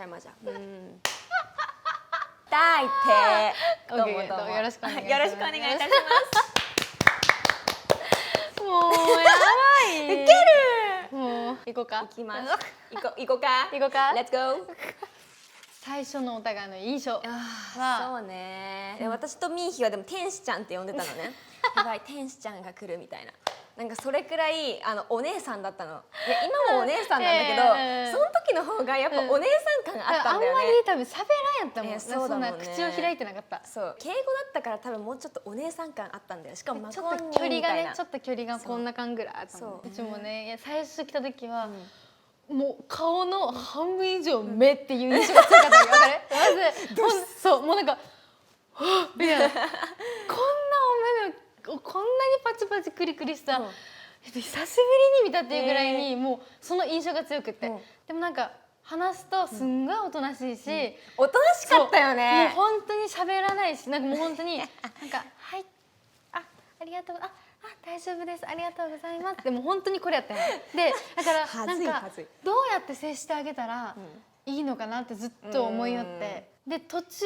ゃいまじゃん。大抵どうもどうもよろしくお願いします。よろしくお願いいたします。もうやばい。ウケる。もう行こうか。行きます。行こうか。行こうか。Let's go。最初のお互いの印象はそうね。私とミーヒはでも天使ちゃんって呼んでたのね。やばい天使ちゃんが来るみたいな。なんかそれくらいお姉さんだったの。いや今もお姉さんなんだけど、その時の方がやっぱお姉さん感があったんだよね。あんまり多分喋らんやったもん。そうだもんね。そんな口を開いてなかった。そう。敬語だったから多分もうちょっとお姉さん感あったんだよ。しかもマちょコンニっと距離がね、みたいな。ちょっと距離がこんな感ぐらいあったの。そううちもね、いや最初来た時は。もう顔の半分以上目っていう印象が強かったわかる？まずそうもうなんかはっみたいなこんなお目目こんなにパチパチクリクリした久しぶりに見たっていうぐらいにもうその印象が強くて、でもなんか話すとすんごいおとなしいし、おとなしかったよね。もう本当に喋らないし、なんかもう本当になんかはいありがとう大丈夫ですありがとうございますでも本当にこれやったよでだからなんかどうやって接してあげたらいいのかなってずっと思いよってで途中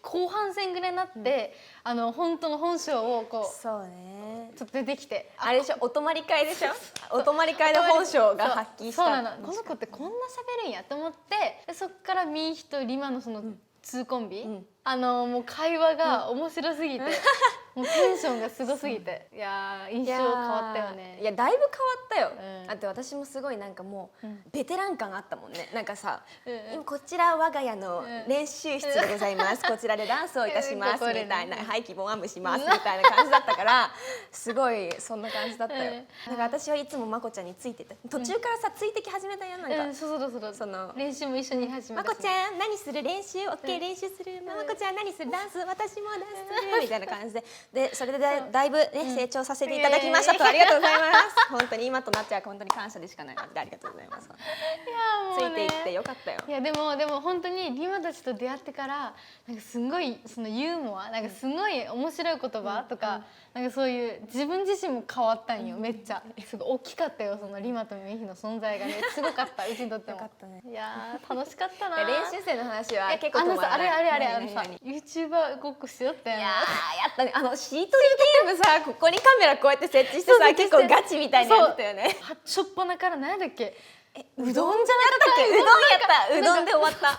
後半戦ぐらいになって本当の本性をこうそうねちょっと出てきてあれでしょお泊まり会でしょお泊まり会の本性が発揮したそうなのこの子ってこんな喋るんやと思ってでそっからミーヒとリマのその2コンビ、もう会話が面白すぎて、もうテンションがすごすぎて、いや印象変わったよね。いやだいぶ変わったよ。だって私もすごいなんかもうベテラン感あったもんね。なんかさ、今こちら我が家の練習室でございます。こちらでダンスをいたしますみたいな、はい気分アップしますみたいな感じだったから、すごいそんな感じだったよ。だから私はいつもまこちゃんについてた。途中からさついてき始めたやんなんか。そうその練習も一緒に始めた。まこちゃん何する練習、オッケー練習する。まこちゃん何するダンス、私もダンスするみたいな感じでそれでだいぶね成長させていただきましたとありがとうございます。本当に今となっちゃう本当に感謝でしかないのでありがとうございます。ついていってよかったよ。いやでも本当にリマたちと出会ってからなんかすごいそのユーモアなんかすごい面白い言葉とかなんかそういう自分自身も変わったんよめっちゃすごい大きかったよそのリマとミヒの存在がねすごかったうちにとっても。いや楽しかったな。練習生の話は結構止まらあない。れさ YouTuber ごっこしよったよね。いややったねしりとりゲームさここにカメラこうやって設置してさ結構ガチみたいにやってたよね。しょっぱなから何だっけうどんじゃなかったっけ。うどんで終わった。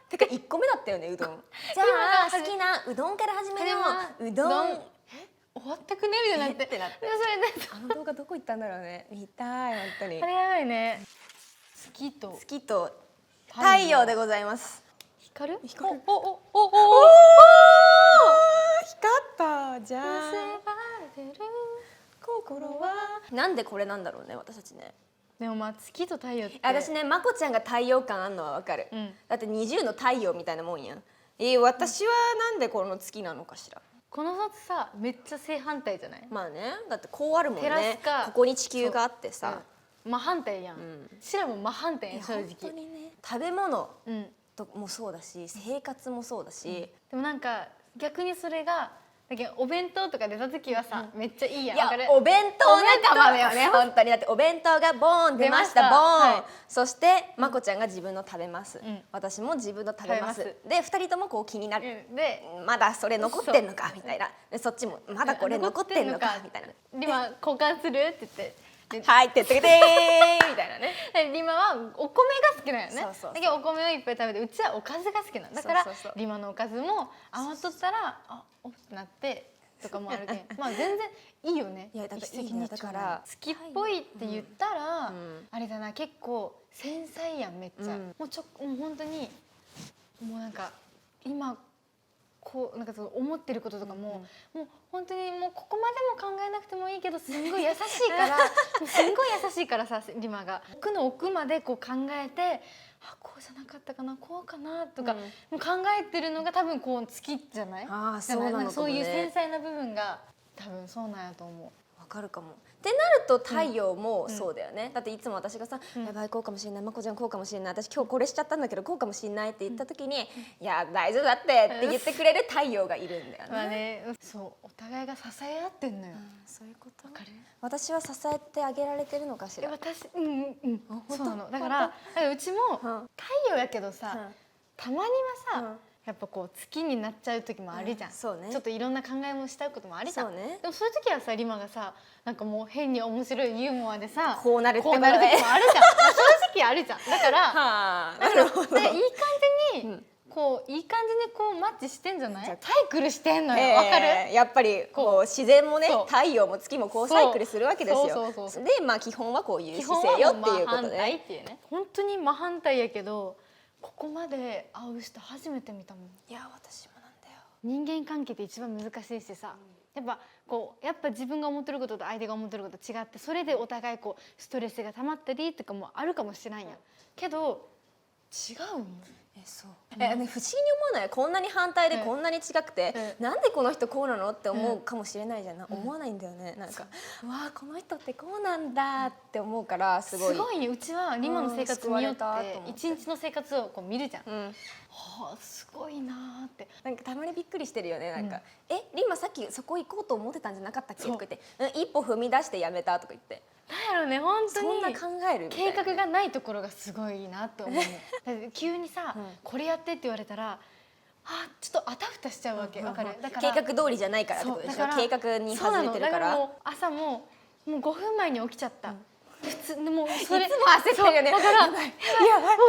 てか1個目だったよねうどん。じゃあ好きなうどんから始めよう。うどん終わってくねみたいになって。あの動画どこ行ったんだろうね。見たい本当に。あれやばいね。月と太陽でございます。光る？お光ったじゃあ。心はなんでこれなんだろうね私たちね。でもまあ月と太陽って私ねまこちゃんが太陽感あんのはわかる。だって20の太陽みたいなもんやん。私はなんでこの月なのかしら。この2つさめっちゃ正反対じゃない？まあねだってこうあるもんね。ここに地球があってさ真反対やん。しらも真反対やん正直。食べ物ともそうだし生活もそうだし。でもなんか逆にそれがだけどお弁当とか出た時はさめっちゃいいやん。いやお弁当仲間だよね本当に。だってお弁当がボーン出ましたボーン。そしてまこちゃんが自分の食べます。私も自分の食べます。で2人ともこう気になる。でまだそれ残ってんのかみたいな。でそっちもまだこれ残ってんのかみたいな。リマ交換するって言って。はいってってけてーみたいなね。リマはお米が好きなよね。だけどお米をいっぱい食べてうちはおかずが好きなんだからリマのおかずも余っとったらおってなってとかもあるけんまあ全然いいよね。いやだから月っぽいって言ったらあれだな結構繊細やんめっちゃ。もう本当にもうなんか今こうなんかその思ってることとかももう本当にもうここまでも考えなくてもいいけどすんごい優しいからすんごい優しいからさリマが奥の奥までこう考えてこうじゃなかったかなこうかなとか考えてるのが多分こう好きじゃない？そういう繊細な部分が多分そうなんやと思う。わかるかも。ってなると太陽もそうだよね。だっていつも私がさ「やばいこうかもしれないまこちゃんこうかもしれない私今日これしちゃったんだけどこうかもしれない」って言った時に「いや大丈夫だって」って言ってくれる太陽がいるんだよね。まあねそうお互いが支え合ってんのよ。そういうこと。わかる。私は支えてあげられてるのかしら。私そうなの。だからうちも太陽やけどさたまにはさ、うんやっぱこう好きになっちゃう時もあるじゃん、そうねちょっといろんな考えもしたいこともあるじゃん、そうねでもそういう時はさリマがさなんかもう変に面白いユーモアでさこうなるってこうなる時もあるじゃん正直あるじゃんだからはあなるほどいい感じに、こういい感じにこうマッチしてんじゃない？サイクルしてんのよ、わかる？やっぱりこう自然もねそう太陽も月もこうサイクルするわけですよ。そうでまあ基本はこういう基姿本はもう勢よっていうこ真反対とで。っていうね。本当に真反対やけどここまで会う人初めて見たもん。いや私もなんだよ。人間関係って一番難しいしさ、やっぱ自分が思ってることと相手が思ってること違って、それでお互いこうストレスが溜まったりとかもあるかもしれんやんけど違うんよ。そうね、不思議に思わない？こんなに反対でこんなに違くて、なんでこの人こうなのって思うかもしれないじゃん、思わないんだよね。なんかわあこの人ってこうなんだって思うからすごい。すごいね。うちはリマの生活見よって救われたと思って一日の生活をこう見るじゃん、うんはあすごいなーって。なんかたまにびっくりしてるよね。なんか、リンマさっきそこ行こうと思ってたんじゃなかったっけとか言って、一歩踏み出してやめたとか言って。なんやろね、本当にそんな考えるみたいな。計画がないところがすごいなって思うね。だって急にさ、これやってって言われたらちょっとあたふたしちゃうわけ。わかる？だから計画通りじゃないからってことでしょ。計画に外れてるから。もう朝もう5分前に起きちゃった、普通もうそれいつも焦ってるよね。だからもう寝坊しちゃやばいっ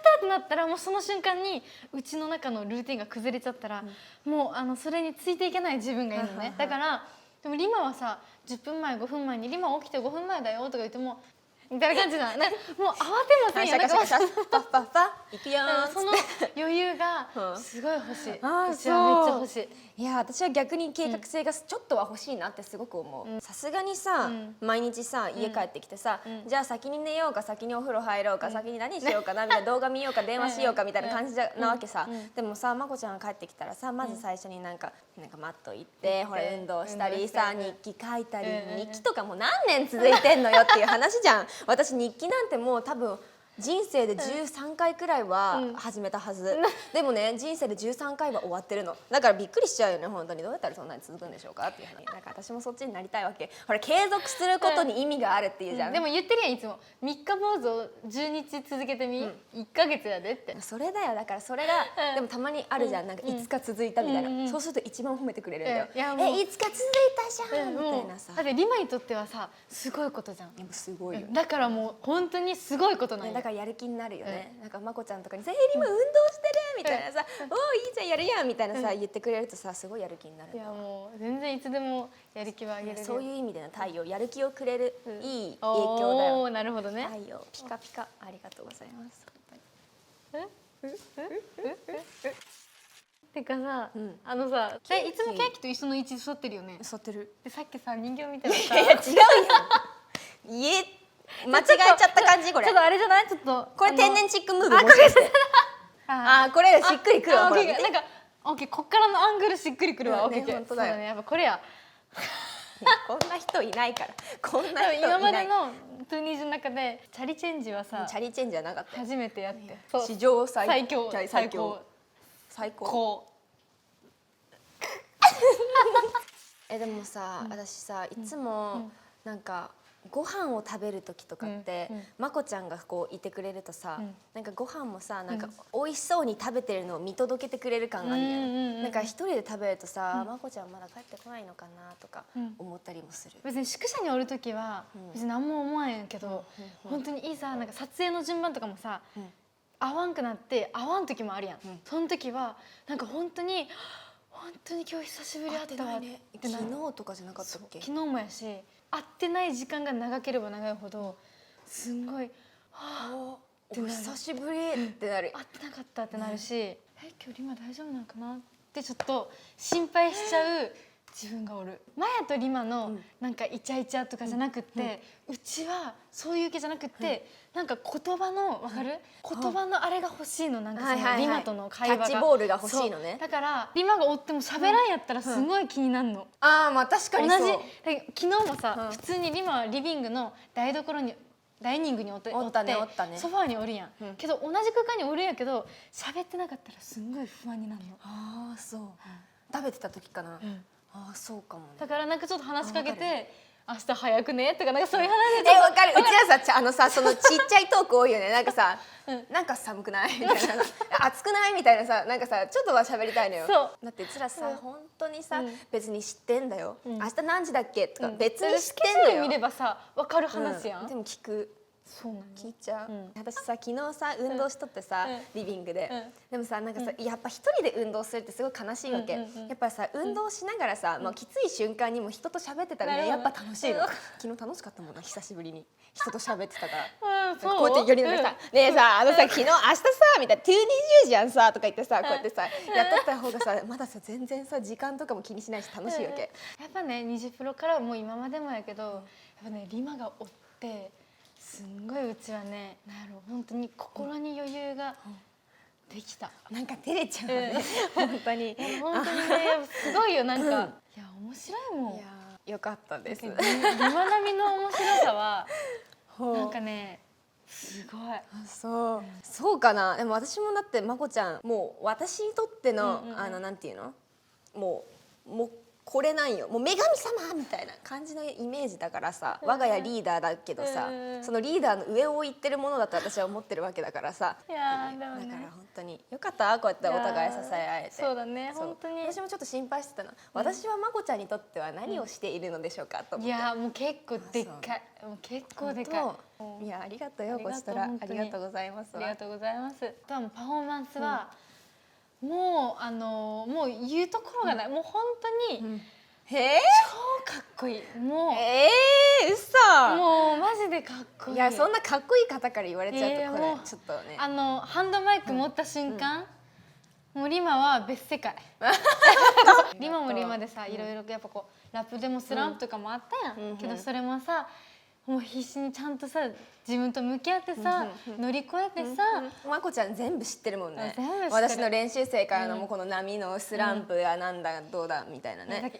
たってなったらもうその瞬間にうちの中のルーティンが崩れちゃったら、もうそれについていけない自分がいるのね。だからでもリマはさ10分前5分前にリマ起きて5分前だよとか言ってもみたいな感じな、もう慌てませんよ。だからパッパッパ行くよー。その余裕がすごい欲しい。うちはめっちゃ欲しい。いや私は逆に計画性がちょっとは欲しいなってすごく思う。さすがにさ、毎日さ家帰ってきてさ、じゃあ先に寝ようか先にお風呂入ろうか、先に何しようかなみたいな、動画見ようか電話しようかみたいな感じなわけさ。でもさまこちゃんが帰ってきたらさ、まず最初になんかマット行ってほら運動したりさ、日記書いたり、日記とかも何年続いてんのよっていう話じゃん。私日記なんてもう多分人生で13回くらいは始めたはず、でもね人生で13回は終わってるの。だからびっくりしちゃうよね。本当にどうやったらそんなに続くんでしょうかっていう話。なんか私もそっちになりたいわけ。ほら継続することに意味があるっていうじゃん、でも言ってるやんいつも三日坊主を10日続けてみ、1ヶ月やでって。それだよ。だからそれが、でもたまにあるじゃん、なんか5日続いたみたいな、そうすると一番褒めてくれるんだよ、5日続いたじゃん、みたいなさ。だってリマにとってはさすごいことじゃん。でもすごいよ、だからもう本当にすごいことなんよ。だからやる気になるよね、なんかまこちゃんとかにさ「リマ運動してる」みたいなさ「おおいいじゃんやるやん」みたいなさ言ってくれるとさすごいやる気になる。いやもう全然いつでもやる気はあげれる。そういう意味での太陽、やる気をくれるいい影響だよ。なるほどね。太陽ピカピカ、ありがとうございます。てかさ、さいつもケーキと一緒の位置座ってるよね。座ってる。でさっきさ人形みたいなさ、いや違うよ間違えちゃった感じこれ。ちょっとあれじゃない？ちょっとこれ天然チックムーブもしかして。これしっくりくるわ。なんかオッケー、こっからのアングルしっくりくるわ。オッケー、本当だよね。やっぱこれや。こんな人いないから。こんな人いない。今までのトゥーニーズの中でチャリチェンジはさ、チャリチェンジじゃなかった。初めてやって。史上最強。でもさ、私さいつもなんかご飯を食べる時とかってまこちゃんがこういてくれるとさ、なんかご飯もさなんか美味しそうに食べてるのを見届けてくれる感あるやん。なんか一人で食べるとさ、まこちゃんまだ帰ってこないのかなとか思ったりもする。別に宿舎におる時は別に何も思わんやけど、本当にいいさ、なんか撮影の順番とかもさ合わんくなって合わん時もあるやん。その時はなんか本当に今日久しぶり会ったわって。昨日とかじゃなかったっけ？昨日もやし、会ってない時間が長ければ長いほどすんごいお久しぶりってなる。会ってなかったってなるし、今日リマ大丈夫なのかなってちょっと心配しちゃう自分がおる。マヤとリマのなんかイチャイチャとかじゃなくって、うちはそういう系じゃなくって、なんか言葉のわかる？言葉のあれが欲しいの。なんかそのリマとの会話がキャッチボールが欲しいのね。だからリマがおっても喋らんやったらすごい気になるの。まあ確かにそう。昨日もさ普通にリマはリビングの台所にダイニングにおってソファーにおるやん、けど同じ空間におるんやけど喋ってなかったらすんごい不安になるの。そう、食べてた時かな。そうかもね。だからなんかちょっと話しかけて明日早くねとかなんかそういう話でわかる。うちらさそのちっちゃいトーク多いよね。なんかさ、なんか寒くないみたいな、暑くないみたいなさ、なんかさちょっとは喋りたいのよ。そうだってうちらさ本当にさ別に知ってんだよ。明日何時だっけとか別に知スってんだよ。ケジュール見ればさ分かる話やん。でも聞く。そうなの。聞いちゃう、私さ昨日さ運動しとってさ、リビングで、でもさなんかさ、やっぱ一人で運動するってすごい悲しいわけ、やっぱさ運動しながらさ、まあ、きつい瞬間にも人と喋ってたらね、やっぱ楽しいの、昨日楽しかったもんな、久しぶりに人と喋ってたから、そうこうやって寄りながらさ「ねえさ昨日明日さ」みたいな「220じゃんさ」とか言ってさこうやってさやっとった方がさまださ全然さ時間とかも気にしないし楽しいわけ、やっぱね20プロからもう今までもやけど、やっぱねリマがおってすんごいうちはね、なんやろ本当に心に余裕ができた。なんか照れちゃうね、本当に本当にねすごいよ、なんか、いや面白いもん。いやよかったです。リマ並みの面白さはなんかねすごい。そうかな。でも私もだってまこちゃんもう私にとっての、なんていうのもうこれなんよ、もう女神様みたいな感じのイメージだからさ、我が家リーダーだけどさ、そのリーダーの上を行ってるものだと私は思ってるわけだからさ、いやでもね、だから本当によかったこうやってお互い支え合えて。そうだね、本当に。私もちょっと心配してたの、私はまこちゃんにとっては何をしているのでしょうかと思って。いやもう結構でっかい、もう結構でかい。いやありがとうよこちとら、ありがとうございます。ありがとうございます。あとはもうパフォーマンスは、もうもう言うところがない、もう本当に。超かっこいい。もう嘘。もうマジでかっこいい。いやそんなかっこいい方から言われちゃうとこれちょっとね、ハンドマイク持った瞬間、もうリマは別世界。リマもリマでさ、いろいろやっぱこうラップでもスランプとかもあったやん、けどそれもさもう必死にちゃんとさ自分と向き合ってさ、乗り越えてさ、まこちゃん全部知ってるもんね。全部知ってる。私の練習生からのもうこの波のスランプがなんだどうだみたいなね。だか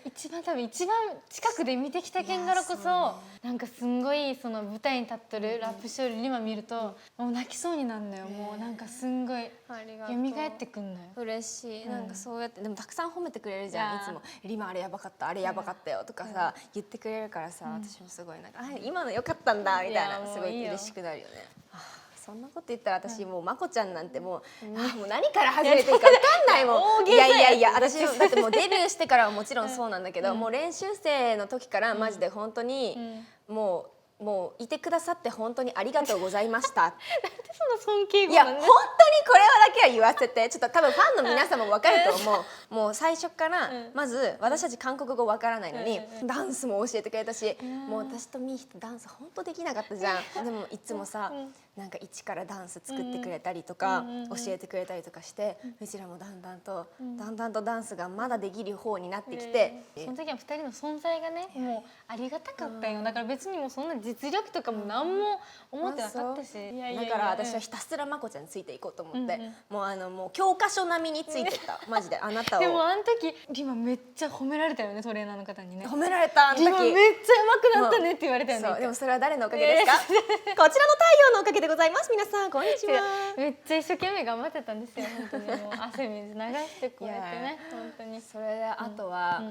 ら一番近くで見てきたけんがらこそ、なんかすんごいその舞台に立ってるラップしよるリマ見るともう泣きそうになるのよ。もうなんかすんごい蘇ってくんのよ。嬉しい。なんかそうやってでもたくさん褒めてくれるじゃん、いつもリマあれやばかったあれやばかったよとかさ言ってくれるからさ、私もすごいなんか今の良かったんだみたいな、すごい嬉しくなるよね。そんなこと言ったら私もうまこちゃんなんてもう何から始めていいか分かんないもん。いや私だってもうデビューしてからはもちろんそうなんだけど、もう練習生の時からマジで本当にもういてくださって本当にありがとうございました。なんでその尊敬語いや本当にこれはだけは言わせて、ちょっと多分ファンの皆様も分かると思う。もう最初からまず私たち韓国語分からないのにダンスも教えてくれたし、もう私とミーヒとダンス本当できなかったじゃん。でもいつもさなんか一からダンス作ってくれたりとか教えてくれたりとかして、うちらもだんだんとダンスがまだできる方になってきて、その時は2人の存在がねもうありがたかったよ。だから別にもうそんな実力とかも何も思ってなかったし、だから私はひたすらまこちゃんについていこうと思って、もう教科書並みについてったマジであなたを。でもあの時リマめっちゃ褒められたよね、トレーナーの方にね。褒められた。あの時リマめっちゃ上手くなったねって言われたよね。でもそれは誰のおかげですか？こちらの太陽のおかげでございます。皆さんこんにちは。めっちゃ一生懸命頑張ってたんですよ本当に。もう汗水流してこうやってね本当に。それであとは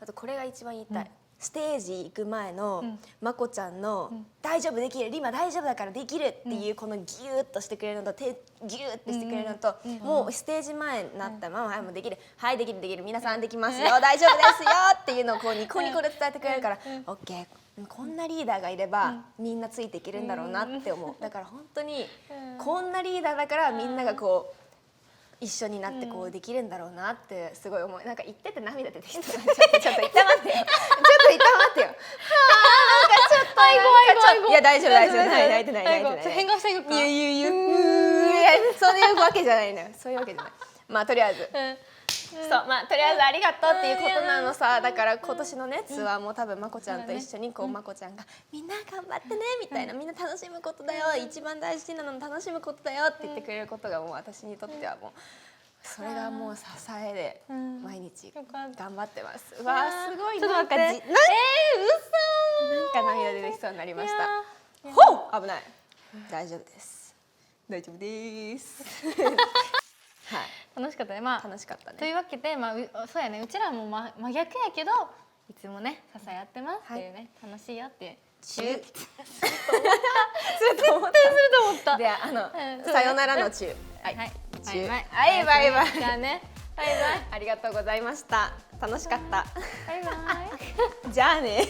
あとこれが一番言いたい。ステージ行く前のまこちゃんの「大丈夫できるリマ大丈夫だからできる」っていうこのギューッとしてくれるのと手ギューッてしてくれるのと、もうステージ前になったら「ママはいもうできる、はいできるできる皆さんできますよ大丈夫ですよ」っていうのをこうニコニコで伝えてくれるから「オッケー」こんなリーダーがいればみんなついていけるんだろうなって思う。だから本当にこんなリーダーだからみんながこう一緒になってこうできるんだろうなってすごい思い。なんか言ってて涙出てきた。ちょっと痛まってよ。ちょっと痛まってよ。なんかちょっといや大丈夫泣いてない変顔していくか。そういうわけじゃないのよ。そういうわけじゃない。まあとりあえずとりあえずありがとうっていうことなのさ。だから今年のねツアーも多分まこちゃんと一緒にこうまこちゃんがみんな頑張ってねみたいな、みんな楽しむことだよ、一番大事なの楽しむことだよって言ってくれることがもう私にとってはもうそれがもう支えで毎日頑張ってます。うわすごい。ちょっと待って。なんか涙出てきそうになりました。ほう危ない。大丈夫です。大丈夫です。はい。楽しかったね。楽しかったね。というわけでそうやね、うちらも真逆やけどいつもね支え合ってますっていうね、楽しいよっていうチュー絶対すると思ったでさよならのチュー。はいチュー。はいバイバイじゃあねバイバイありがとうございました。楽しかった。バイバイじゃあね。